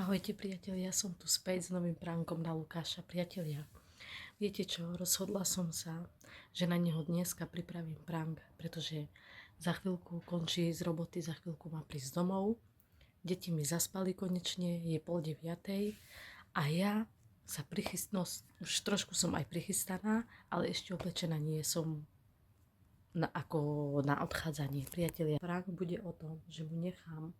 Ahojte priatelia, som tu späť s novým pránkom na Lukáša. Priatelia, viete čo, rozhodla som sa, že na neho dneska pripravím pránk, pretože za chvíľku končí z roboty, za chvíľku má prísť domov. Deti mi zaspali konečne, je 8:30 a ja sa už trošku som aj prichystaná, ale ešte oblečená nie som ako na odchádzanie. Priatelia, pránk bude o tom, že mu nechám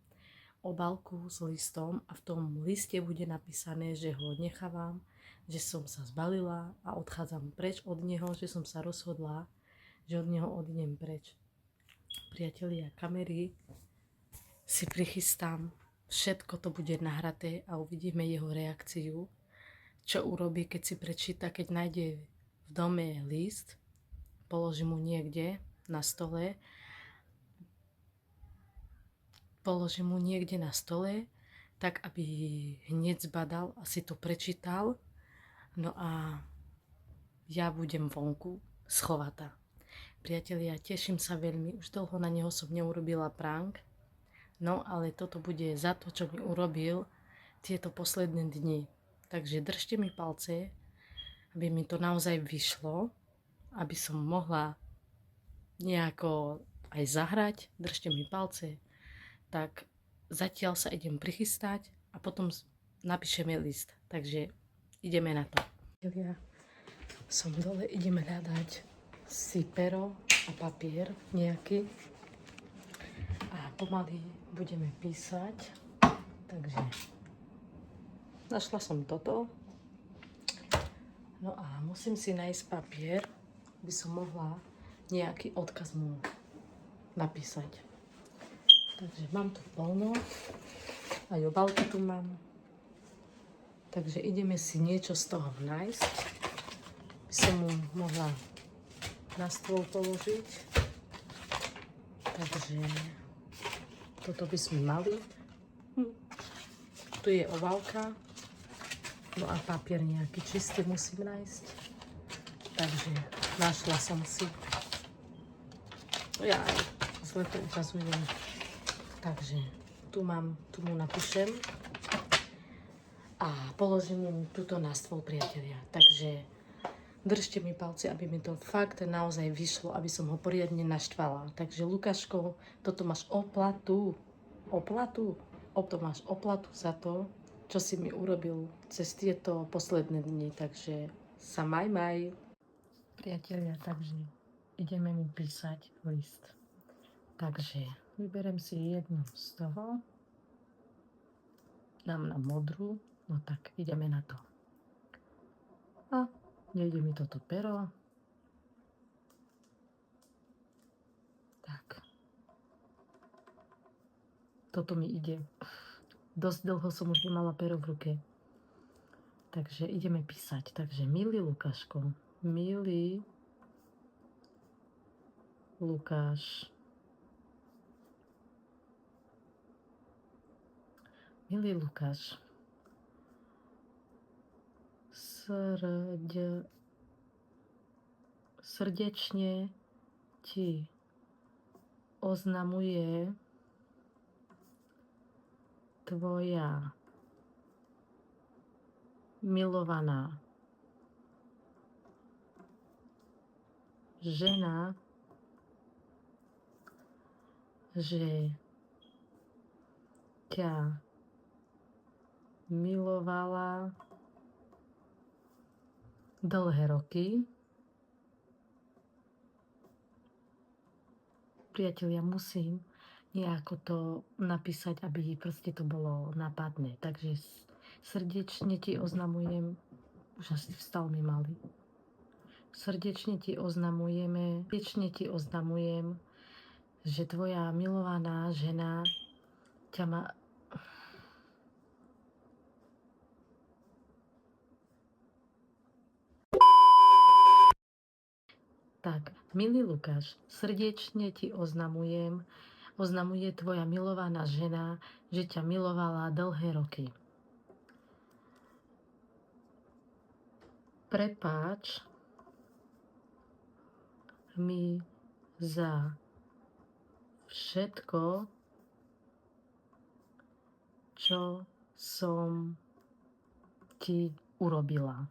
obálku s listom a v tom liste bude napísané, že ho nechávam, že som sa zbalila a odchádzam preč od neho, že som sa rozhodla, že od neho odídem preč. Priatelia, kamery si prichystám, všetko to bude nahraté a uvidíme jeho reakciu, čo urobí, keď si prečíta, keď nájde v dome list, položí mu niekde na stole, tak aby hneď zbadal a si to prečítal. No a ja budem vonku schovatá. Priatelia, teším sa veľmi, už dlho na neho som neurobila prank, no ale toto bude za to, čo mi urobil tieto posledné dni. Takže držte mi palce, aby mi to naozaj vyšlo, aby som mohla nejako aj zahrať. Držte mi palce. Tak zatiaľ sa idem prichystať a potom napíšeme list. Takže ideme na to. Ja som dole, ideme hľadať si pero a papier nejaký a pomaly budeme písať. Takže našla som toto. No a musím si nájsť papier, aby som mohla nejaký odkaz mu napísať. Takže mám tu plno, aj obálky tu mám. Takže ideme si niečo z toho nájsť, by som mu mohla na stôl položiť. Takže toto by sme mali. Tu je obálka, no a papier nejaký čistý musím nájsť. Takže našla som si. Ja zle to ukazujem. Takže tu mu napíšem a položím mu túto na stôl, priatelia. Takže držte mi palce, aby mi to fakt naozaj vyšlo, aby som ho poriadne naštvala. Takže Lukáško, toto máš oplatu za to, čo si mi urobil cez tieto posledné dni. Takže sa maj. Priatelia, takže ideme mu písať list. Takže vyberiem si jednu z toho, dám na modrú, no tak ideme na to. A nejde mi toto pero. Tak. Toto mi ide. Dosť dlho som už nemala pero v ruke. Takže ideme písať. Takže milý Lukáško, milý Lukáš, milý Lukáš, srdečne ti oznamuje tvoja milovaná žena, že ťa milovala dlhé roky. Priatelia, musím nejako to napísať, aby proste to bolo nápadné. Takže srdečne ti oznamujem, už asi vstal mi malý. Srdečne ti oznamujem, že tvoja milovaná žena ťa má... Tak, milý Lukáš, srdečne ti oznamuje tvoja milovaná žena, že ťa milovala dlhé roky. Prepáč mi za všetko, čo som ti urobila.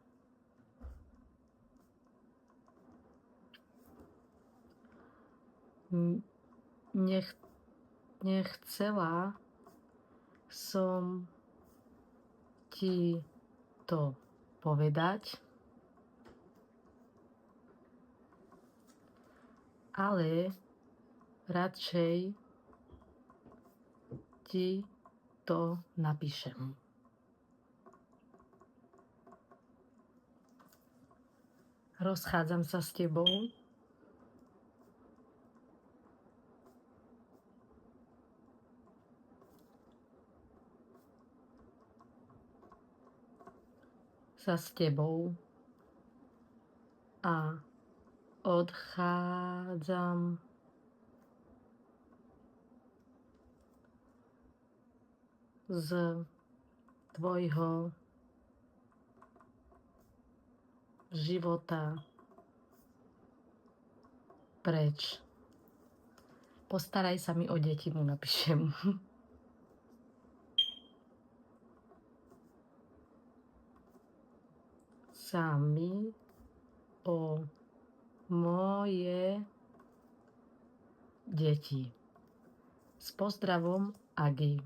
Nechcela som ti to povedať, ale radšej ti to napíšem. Rozchádzam sa s tebou. S tebou a odchádzam z tvojho života preč. Postaraj sa mi o deti, mu napíšem. Sami o moje deti. S pozdravom, Agi.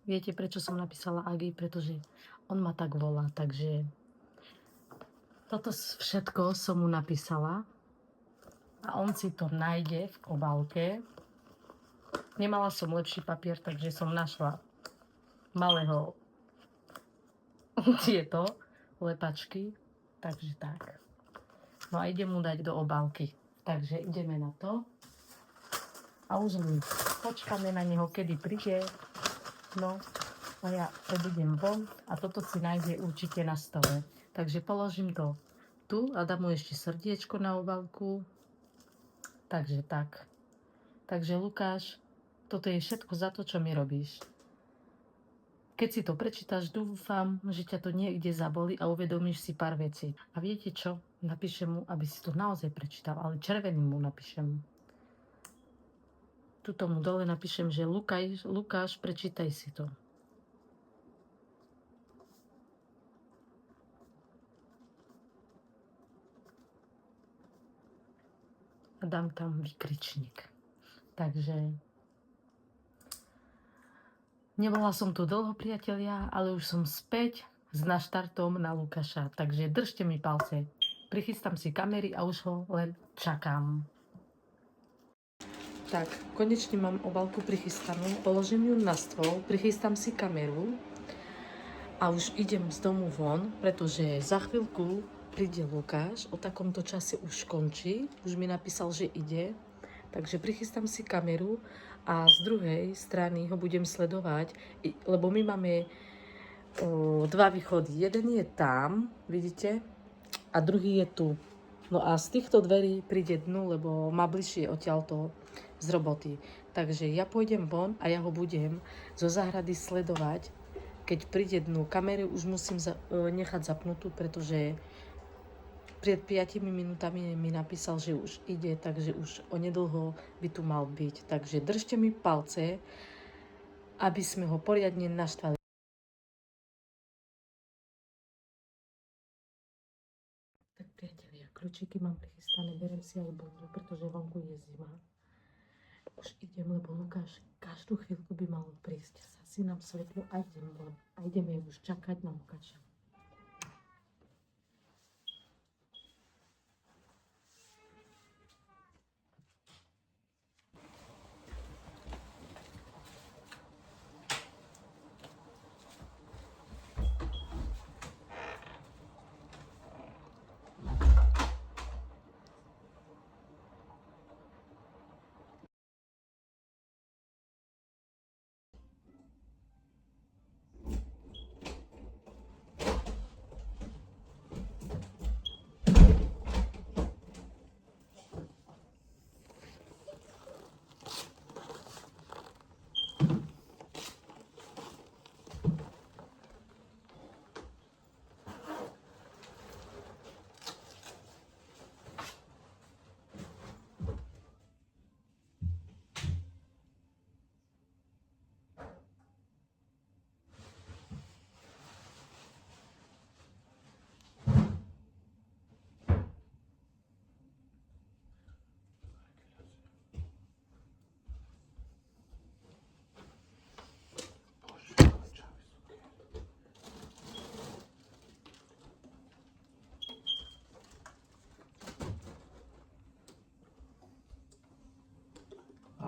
Viete, prečo som napísala Agi? Pretože on ma tak volá, takže toto všetko som mu napísala a on si to nájde v obálke. Nemala som lepší papier, takže som našla malého tieto lepačky, takže tak. No a idem mu dať do obálky, takže ideme na to a už my počkáme na neho, kedy príde. No a ja odídem von a toto si nájde určite na stole, takže položím to tu a dám mu ešte srdiečko na obálku, takže tak. Takže Lukáš, toto je všetko za to, čo mi robíš. Keď si to prečítaš, dúfam, že ťa to niekde zabolí a uvedomíš si pár vecí. A viete čo? Napíšem mu, aby si to naozaj prečítal, ale červeným mu napíšem. Tuto mu dole napíšem, že Lukáš, prečítaj si to. A dám tam vykričník. Takže nebola som tu dlho, priatelia, ale už som späť s naštartom na Lukáša. Takže držte mi palce. Prichystám si kamery a už ho len čakám. Tak, konečne mám obálku prichystanú. Položím ju na stôl, prichystám si kameru a už idem z domu von, pretože za chvíľku príde Lukáš. O takomto čase už končí. Už mi napísal, že ide. Takže prichystám si kameru a z druhej strany ho budem sledovať, lebo my máme dva východy. Jeden je tam, vidíte, a druhý je tu. No a z týchto dverí príde dnu, lebo má bližšie odtiaľto z roboty. Takže ja pôjdem von a ja ho budem zo záhrady sledovať. Keď príde dnu, kameru už musím nechať zapnutú, pretože pred 5 minútami mi napísal, že už ide, takže už onedlho by tu mal byť. Takže držte mi palce, aby sme ho poriadne naštvali. Tak priatelia, kľúčiky mám prichystané, berem si alebo nie, pretože vonku je zima. Už idem, lebo Lukáš každú chvíľku by mal prísť. Zasínam svetlo a idem von. A ideme už čakať na Lukáša.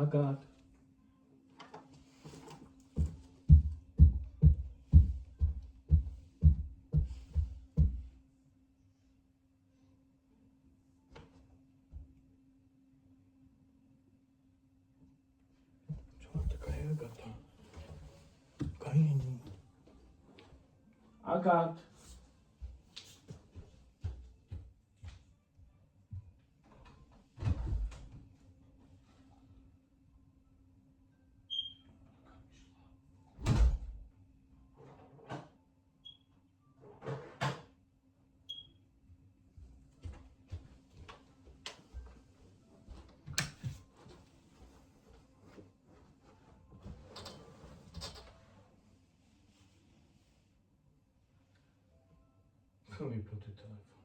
Agát. Čo taká je Agata? Taká není. Agát. Som vypnutý telefon.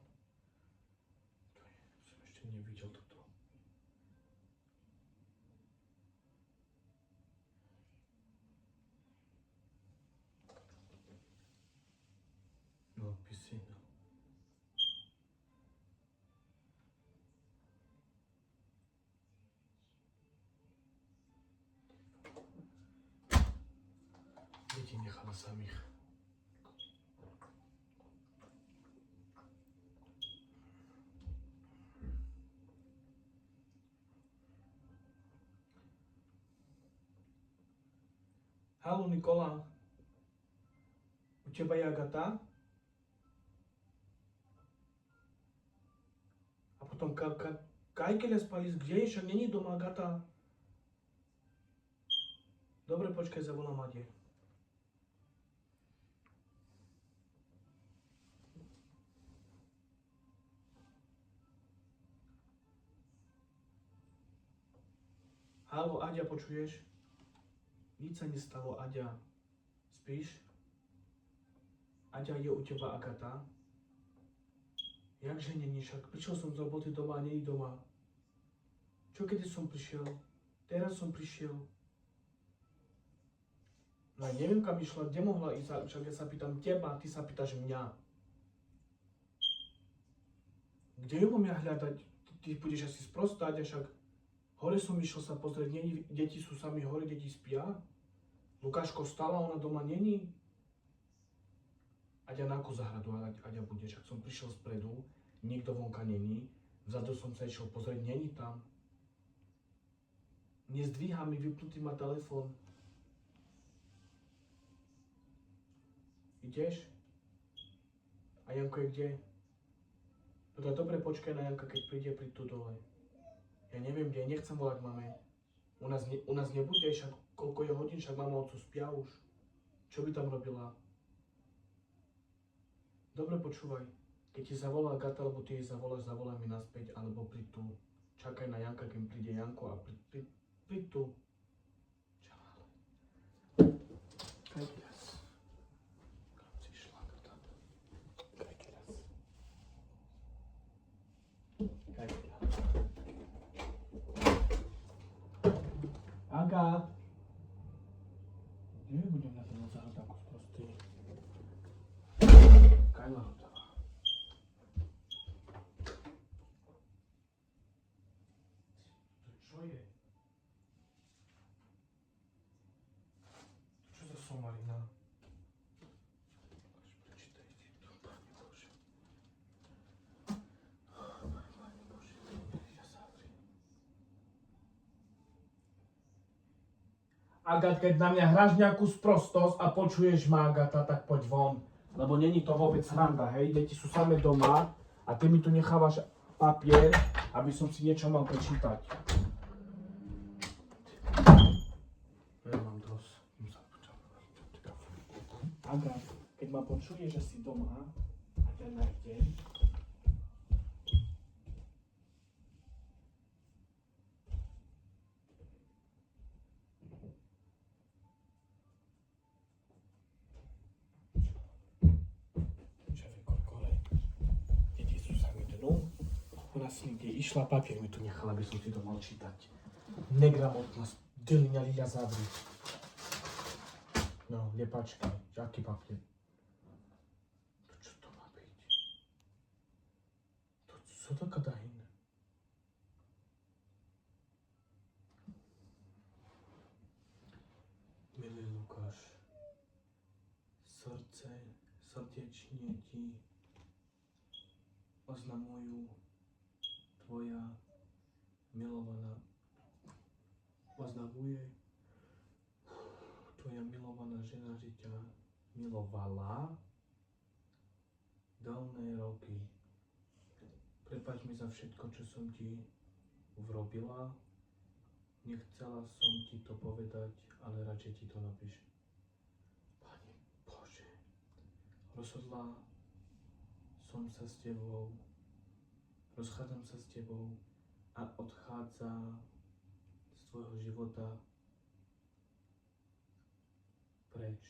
Som ešte nevidel toto. No, pisina. Deti nechala samých. Haló, Nikola. U teba je Agata? A potom Kajkeľa spali, kde je? Však není doma Agata. Dobre, počkaj, zavolám Ade. Haló, Aďa, počuješ? Nič sa nestalo, Aďa. Spíš? Aďa, je u teba Agata? Jakže není, však prišiel som z roboty doma a nie je doma. Čo kedy som prišiel? Teraz som prišiel. No ja neviem, kam išla, kde mohla ísť, však ja sa pýtam teba, ty sa pýtaš mňa. Kde ju mám ja hľadať? Ty budeš asi sprostať, a však hore som išiel sa pozrieť, deti sú sami hore, deti spia. Lukáško vstala, ona doma není. Aďa na akú záhradu, Aďa bude, však som prišiel spredu, nikto vonka není. Vzadu som sa išiel pozrieť, není tam. Nezdvíha mi, vypnutý má telefón. Ideš? A Janko je kde? No to dobre, počkaj na Janka, keď príde, príď tu dole. Ja neviem kde, nechcem volať mame. U nás nebude, však koľko je hodín, však mama otcu spia už. Čo by tam robila? Dobre, počúvaj. Keď ti zavolá Agata, alebo ty jej zavoláš, zavolaj mi naspäť, alebo príď tu. Čakaj na Janka, keď príde Janko a príď tu. Čau. Kaj teraz? Kam si šla, Agata? Kaj teraz? Kaj teraz? Aga! Nie budem na teba zahľad ako sprostý. Kaj ma ho dala? Čo je? Čo za somarina? Prečítaj si to, Pane Bože. Pane Bože, ja zavri. Agat, keď na mňa hráš nejakú sprostosť a počuješ ma, Agata, tak poď von. Lebo není to vôbec sranda, hej? Deti sú same doma a ty mi tu nechávaš papier, aby som si niečo mal prečítať. Ja mám dosť. Agat, keď ma počuješ, že si doma a ťa nájdem, ona si niekde išla, papier mi tu nechala, aby som si to mal čítať. Negramotná, delňa Lilia zavri. No, lepačky, aký papier? To čo to má byť? To co to kadahin? srdečne ti oznamujú tvoja milovaná tvoja milovaná žena, že ťa milovala dlhé roky. Prepáč mi za všetko, čo som ti urobila. Nechcela som ti to povedať, ale radšej ti to napíšem. Pane Bože, rozhodla som sa s tebou, rozchádzam sa s tebou a odchádza z tvojho života preč.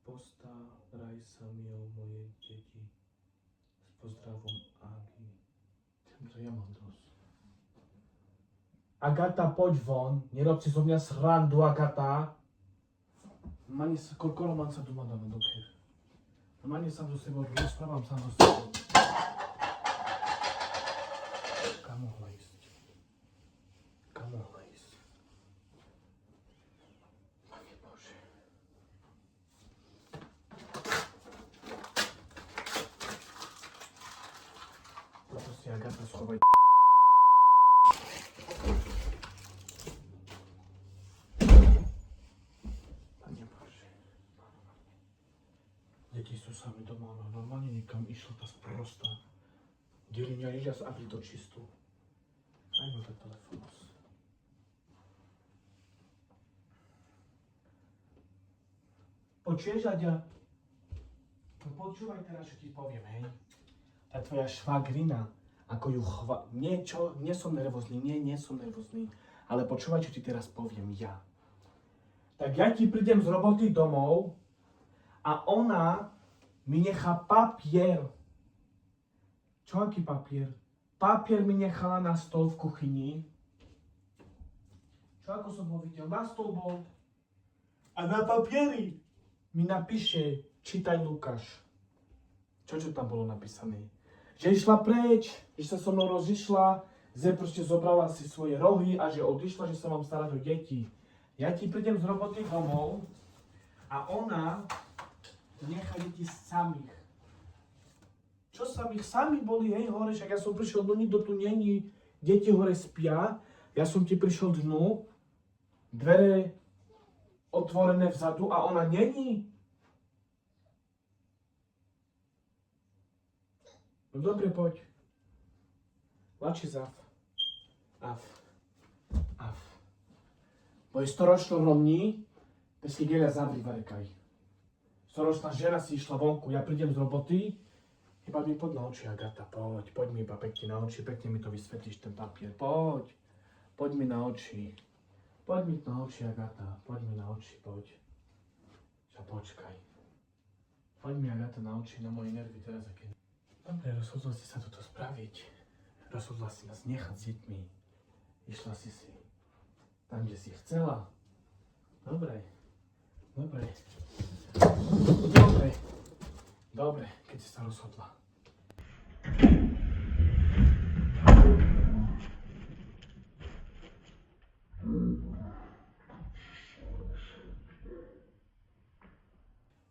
Postaraj sa mi o moje deti. S pozdravom, Agi. Týmto ja mám dosť. Agata, poď von. Nerob si zo mňa srandu, Agata. Mani sa, koľko mám sa doma dáme do ker. Mani sám so sebou, rozprávam sám so sebou. Kam mohla ísť? Kam mohla ísť? Pane Bože. Toto si Agata schovaj. Deti sú sami doma, no normálne niekam išla tá sprostá. Deliňa ježia aby to čistú. Aj no ten telefón. Počuješ, Aďa? No počúvaj teraz, čo ti poviem, hej. Tá tvoja švagrina, ako ju niečo, nie som nervózny, nie som nervózny. Ale počúvaj, čo ti teraz poviem ja. Tak ja ti prídem z roboty domov, a ona mi nechá papier. Čo aký papier? Papier mi nechala na stôl v kuchyni. Čo ako som ho videl? Na stôl bol. A na papieri mi napíše, čítaj Lukáš. Čo tam bolo napísané? Že išla preč, že sa so mnou rozišla, že proste zobrala si svoje rohy a že odišla, že sa mám starať o deti. Ja ti prídem z roboty domov a ona nechá deti samých. Čo samých? Sami boli, hej, hore, však ja som prišiel do nikto tu není, deti hore spia, ja som ti prišiel dnu, dvere otvorené vzadu a ona není. No dobre, poď. Lači zav. Av. Bo je storočnom rovní, pesky gelia zavri varekaj. Storočná žena si išla vonku, ja prídem z roboty, iba mi poď na oči, Agata, poď mi iba pekne na oči, pekne mi to vysvetlíš, ten papier, poď mi na oči, Agata, poď mi na oči, poď. Počkaj. Poď mi, Agata, na oči, na moje nervy teraz, aké... Dobre, rozhodla si sa toto spraviť, rozhodla si nás nechať s deťmi, išla si tam, kde si chcela. Dobre, keď si sa rozhodla.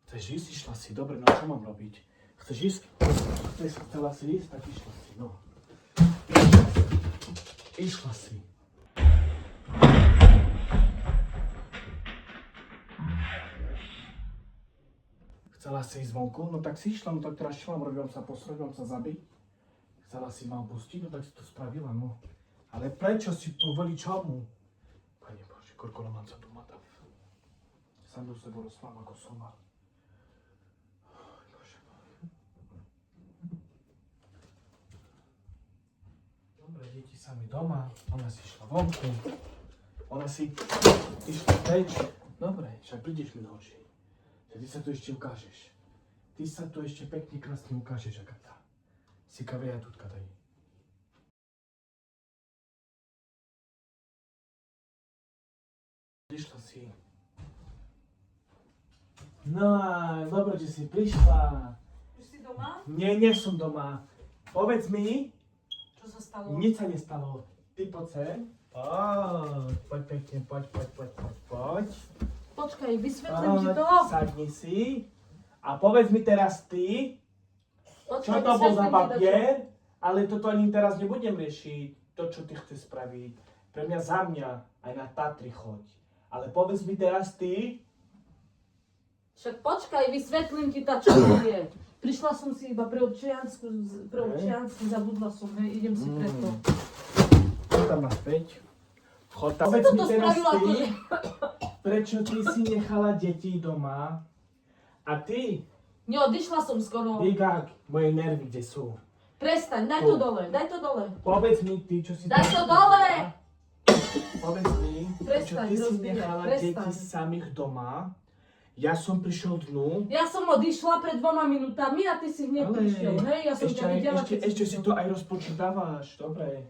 Chceš ísť? Išla si. Dobre, no čo mám robiť? Chceš ísť? Chcela si ísť, tak išla si, no. Išla si. Chcela si ísť vonku? No tak si išla, no tak teraz čo mám robiť? Mám sa posrať, mám sa zabiť? Chcela si ma opustiť? No tak si to spravila, no. Ale prečo si povoli čomu? Pane Bože, koľko mám sa doma dáv. Sám do sebou rozprávam ako soma. Bože. Dobre, deti sami doma, ona si išla vonku. Ona si išla preč. Dobre, však prídeš mi na oči. Ty sa tu ešte ukážeš. Ty sa tu ešte pekne, krásne ukážeš, Agata. Si kaveja tutka daj. Prišla si. No, dobre, že si prišla. Už si doma? Nie som doma. Povedz mi. Čo sa stalo? Nič sa nestalo. Ty poď sem. Poď pekne, poď. počkaj, vysvetlím ti to. Sadni si a povedz mi teraz ty, čo Počkaj, to bol za vysvetlím ti to, papier, ale toto ani teraz nebudem riešiť, to čo ty chceš spraviť. Pre mňa za mňa, aj na Tatry choď. Ale povedz mi teraz ty, Však počkaj, vysvetlím ti to, čo to je. Prišla som si iba pre občiansku, zabudla som, hej, idem si preto. čo tam naspäť? Chod tam. Povedz Toto mi teraz spravila ty, akože. prečo ty si nechala deti doma a ty, Neodišla som skoro. Digák, moje nervy kde sú? Prestaň, daj to dole, daj to dole. Povedz mi ty, čo si... Daj to dole! Povedz mi, prečo Prestaň, ty si rozbíjaj, nechala prestaň. deti samých doma. Ja som prišiel dnu. Ja som odišla pred 2 minútami a ty si hneď prišiel, hej? Ja som ťa videla, keď ešte si to aj rozpočítavaš. Dobre.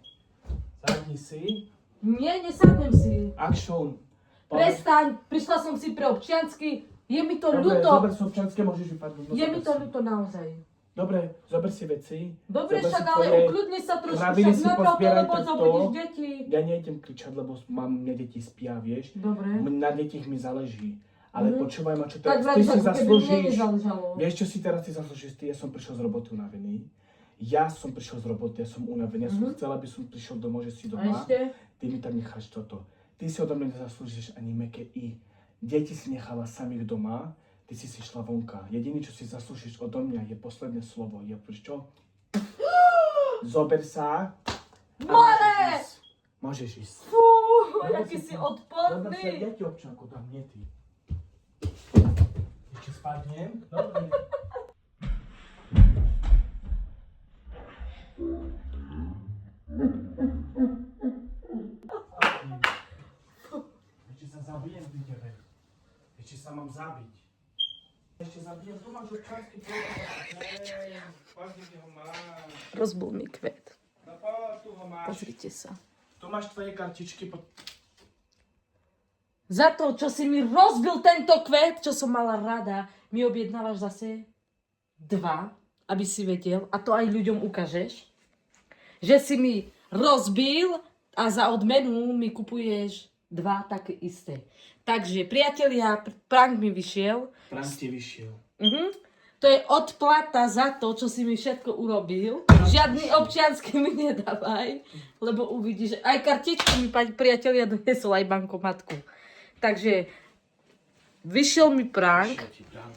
Sadni si. Nie, nesadnem si. Action. Prestaň, prišla som si pre občiansky. Je mi to Dobre, ľúto. zober si občianske, môžeš vypadnúť. No, Je mi zober to si. ľúto naozaj. Dobre, zober si veci. Dobre, Zober však si ale tvoje ukľudni sa trošku, kraviny však si na to, pozbieraj lebo takto. zobudíš deti. Ja nejdem kričať, lebo mne deti spia, vieš. Dobre. Na detích mi záleží. Ale počúvaj ma, čo Tak teraz ty si ako keby mne zaslúžiš. nezáležalo. Vieš, čo si teraz ty zaslúžiš? Ja som prišiel z roboty unavený. Ja som prišiel z roboty, ja som unavený. Ja som chcel, aby som prišiel domov, že si A doma. ešte? Ty mi tam necháš toto. Ty si odo mňa nezaslúžiš ani meké i. Deti si nechala samých doma, ty si šla vonka. Jediný, čo si zaslúžiš odo mňa, je posledné slovo. Je čo? Zober sa. a More! Môžeš ísť. Fú, Dobre aký si Dobre, odporný. ja ti občanku dám, nie ty. Ešte spadnem? Dobre. Ešte sa zabijem pri tebe. Ešte sa mám zabiť. Ešte zabijem, tu máš občanský preukaz. Pozri, kde ho máš. Rozbil mi kvet. No poď, tu ho máš. Pozrite sa. Tu máš tvoje kartičky. Za to, čo si mi rozbil tento kvet, čo som mala rada, mi objednávaš zase 2, aby si vedel, a to aj ľuďom ukážeš, že si mi rozbil a za odmenu mi kupuješ 2 také isté. Takže, priatelia, prank mi vyšiel. Prank ti vyšiel. To je odplata za to, čo si mi všetko urobil. Žiadny občiansky mi nedávaj, lebo uvidíš, aj kartičku mi priatelia donesol, aj bankomatku. Takže vyšiel mi prank. Vyšiel ti prank.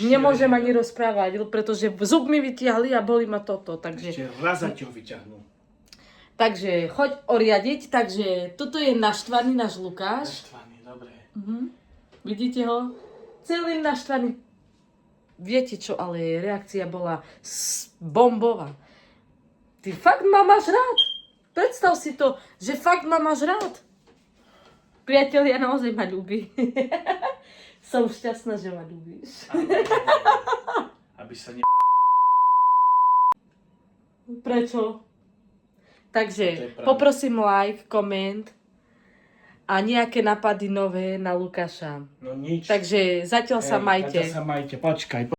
Nemôžem ani rozprávať, pretože zub mi vytiahli a boli ma toto. Ešte raz za ti ho vyťahnú. Takže choď oriadiť. Takže toto je naštvaný náš Lukáš. Naštvaný, dobre. Vidíte ho? Celý naštvaný. Viete čo, ale reakcia bola bombová. Ty fakt ma máš rád. Predstav si to, že fakt ma máš rád. Priatelia, naozaj ma ľúbi. Som šťastná, že ma ľúbíš. Aby sa ne... Prečo? To je Takže pravda. poprosím like, koment a nejaké napady nové na Lukáša. No nič. Takže zatiaľ sa majte. Zatiaľ sa majte, počkaj.